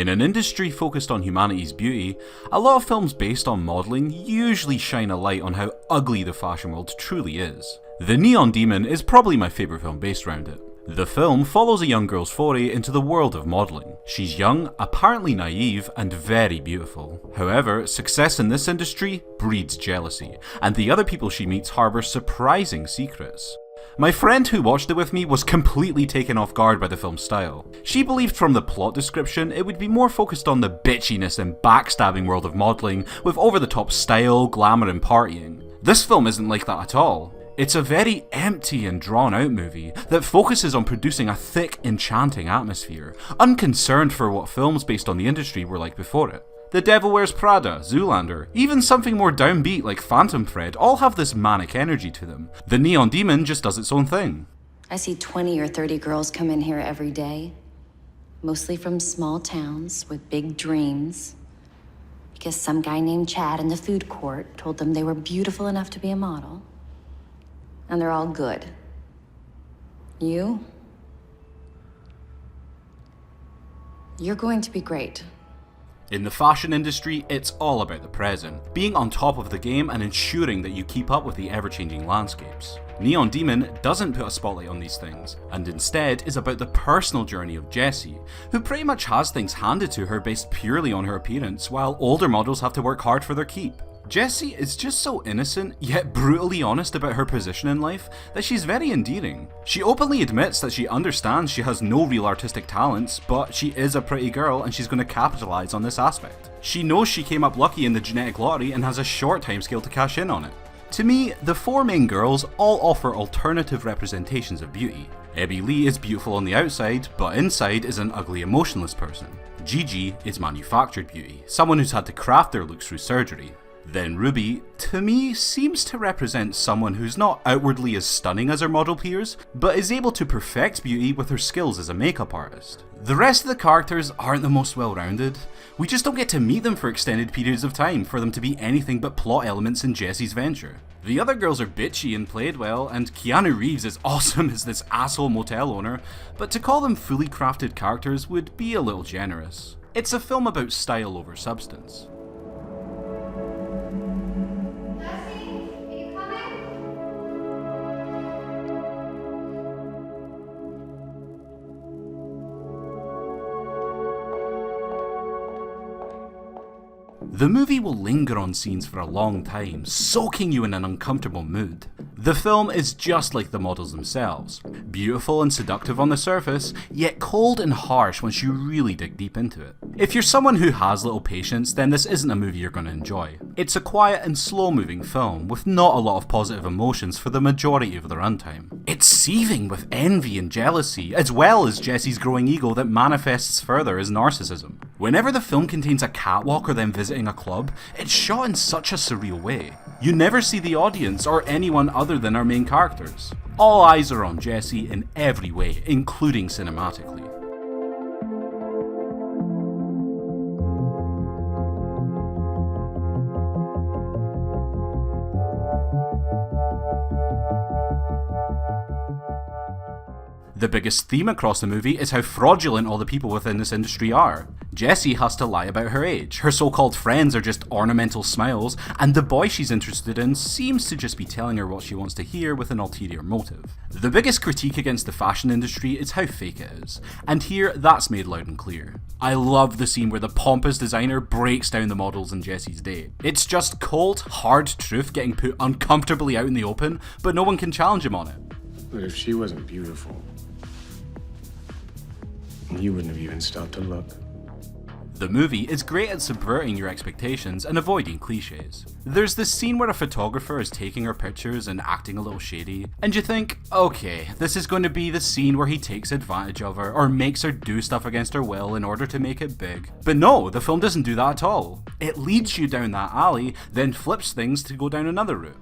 In an industry focused on humanity's beauty, a lot of films based on modelling usually shine a light on how ugly the fashion world truly is. The Neon Demon is probably my favourite film based around it. The film follows a young girl's foray into the world of modelling. She's young, apparently naive, and very beautiful. However, success in this industry breeds jealousy, and the other people she meets harbour surprising secrets. My friend who watched it with me was completely taken off guard by the film's style. She believed from the plot description it would be more focused on the bitchiness and backstabbing world of modelling, with over-the-top style, glamour and partying. This film isn't like that at all. It's a very empty and drawn-out movie that focuses on producing a thick, enchanting atmosphere, unconcerned for what films based on the industry were like before it. The Devil Wears Prada, Zoolander, even something more downbeat like Phantom Thread all have this manic energy to them. The Neon Demon just does its own thing. I see 20 or 30 girls come in here every day, mostly from small towns with big dreams, because some guy named Chad in the food court told them they were beautiful enough to be a model. And they're all good. You're going to be great. In the fashion industry, it's all about the present, being on top of the game and ensuring that you keep up with the ever-changing landscapes. Neon Demon doesn't put a spotlight on these things, and instead is about the personal journey of Jessie, who pretty much has things handed to her based purely on her appearance, while older models have to work hard for their keep. Jessie is just so innocent, yet brutally honest about her position in life, that she's very endearing. She openly admits that she understands she has no real artistic talents, but she is a pretty girl and she's going to capitalise on this aspect. She knows she came up lucky in the genetic lottery and has a short timescale to cash in on it. To me, the four main girls all offer alternative representations of beauty. Ebby Lee is beautiful on the outside, but inside is an ugly, emotionless person. Gigi is manufactured beauty, someone who's had to craft their looks through surgery. Then Ruby, to me, seems to represent someone who's not outwardly as stunning as her model peers, but is able to perfect beauty with her skills as a makeup artist. The rest of the characters aren't the most well-rounded. We just don't get to meet them for extended periods of time for them to be anything but plot elements in Jessie's venture. The other girls are bitchy and played well, and Keanu Reeves is awesome as this asshole motel owner, but to call them fully crafted characters would be a little generous. It's a film about style over substance. The movie will linger on scenes for a long time, soaking you in an uncomfortable mood. The film is just like the models themselves, beautiful and seductive on the surface, yet cold and harsh once you really dig deep into it. If you're someone who has little patience, then this isn't a movie you're going to enjoy. It's a quiet and slow-moving film, with not a lot of positive emotions for the majority of the runtime. It's seething with envy and jealousy, as well as Jessie's growing ego that manifests further as narcissism. Whenever the film contains a catwalk or them visiting a club, it's shot in such a surreal way. You never see the audience or anyone other than our main characters. All eyes are on Jessie in every way, including cinematically. The biggest theme across the movie is how fraudulent all the people within this industry are. Jessie has to lie about her age, her so-called friends are just ornamental smiles, and the boy she's interested in seems to just be telling her what she wants to hear with an ulterior motive. The biggest critique against the fashion industry is how fake it is, and here that's made loud and clear. I love the scene where the pompous designer breaks down the models in Jessie's day. It's just cold, hard truth getting put uncomfortably out in the open, but no one can challenge him on it. But if she wasn't beautiful, you wouldn't have even stopped to look. The movie is great at subverting your expectations and avoiding cliches. There's this scene where a photographer is taking her pictures and acting a little shady, and you think, okay, this is going to be the scene where he takes advantage of her or makes her do stuff against her will in order to make it big. But no, the film doesn't do that at all. It leads you down that alley, then flips things to go down another route.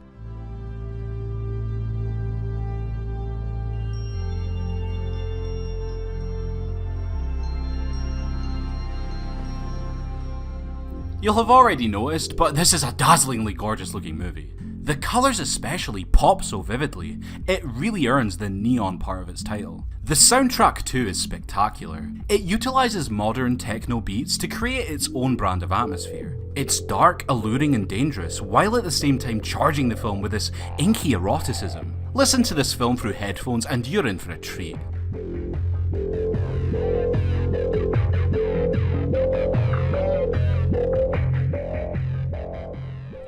You'll have already noticed, but this is a dazzlingly gorgeous looking movie. The colours especially pop so vividly, it really earns the neon part of its title. The soundtrack too is spectacular. It utilises modern techno beats to create its own brand of atmosphere. It's dark, alluring and dangerous, while at the same time charging the film with this inky eroticism. Listen to this film through headphones and you're in for a treat.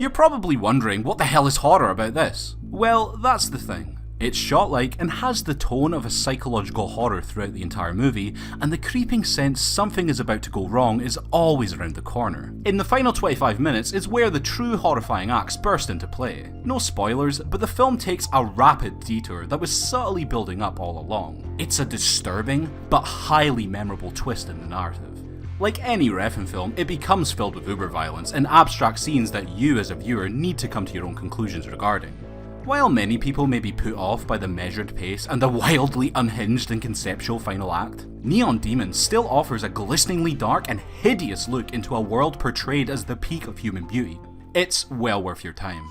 You're probably wondering, what the hell is horror about this? Well, that's the thing. It's shot like and has the tone of a psychological horror throughout the entire movie, and the creeping sense something is about to go wrong is always around the corner. In the final 25 minutes is where the true horrifying acts burst into play. No spoilers, but the film takes a rapid detour that was subtly building up all along. It's a disturbing, but highly memorable twist in the narrative. Like any Refn film, it becomes filled with uber violence and abstract scenes that you as a viewer need to come to your own conclusions regarding. While many people may be put off by the measured pace and the wildly unhinged and conceptual final act, Neon Demon still offers a glisteningly dark and hideous look into a world portrayed as the peak of human beauty. It's well worth your time.